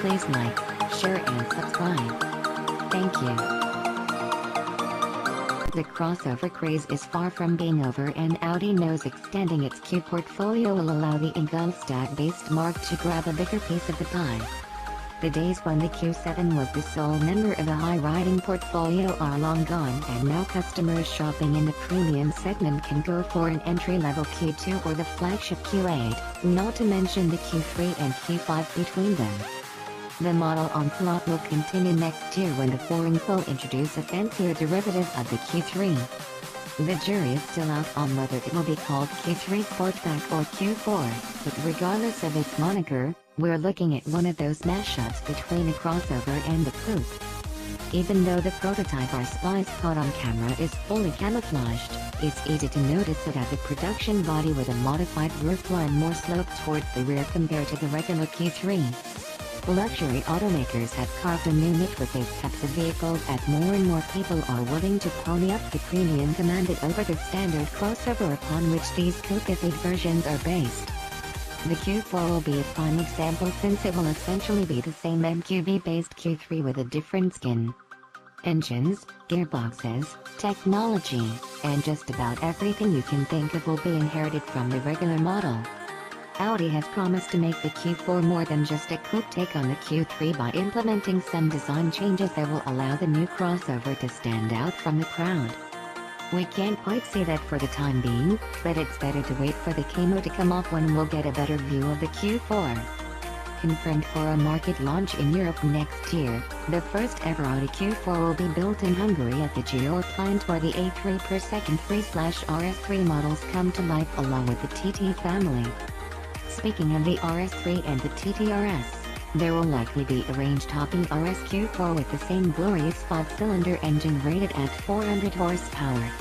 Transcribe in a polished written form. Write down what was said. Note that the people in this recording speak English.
Please like, share and subscribe. Thank you. The crossover craze is far from being over, and Audi knows extending its Q portfolio will allow the Ingolstadt-based marque to grab a bigger piece of the pie. The days when the Q7 was the sole member of a high-riding portfolio are long gone, and now customers shopping in the premium segment can go for an entry-level Q2 or the flagship Q8, not to mention the Q3 and Q5 between them. The model onslaught will continue next year when the Foreign will introduce a fancier derivative of the Q3. The jury is still out on whether it will be called Q3 Sportback or Q4, but regardless of its moniker, we're looking at one of those mashups between a crossover and a coupe. Even though the prototype our spies caught on camera is fully camouflaged, it's easy to notice it has a production body with a modified roofline more sloped towards the rear compared to the regular Q3. Luxury automakers have carved a new niche with these types of vehicles, as more and more people are willing to pony up the premium commanded over the standard crossover upon which these coupe-ified versions are based. The Q4 will be a prime example, since it will essentially be the same MQB-based Q3 with a different skin. Engines, gearboxes, technology, and just about everything you can think of will be inherited from the regular model. Audi has promised to make the Q4 more than just a coupe take on the Q3 by implementing some design changes that will allow the new crossover to stand out from the crowd. We can't quite see that for the time being, but it's better to wait for the camo to come off when we'll get a better view of the Q4. Confirmed for a market launch in Europe next year, the first ever Audi Q4 will be built in Hungary at the Győr plant, where the A3 per second 3/RS3 models come to life along with the TT family. Speaking of the RS3 and the TTRS, there will likely be a range-topping RS Q4 with the same glorious 5-cylinder engine rated at 400 horsepower.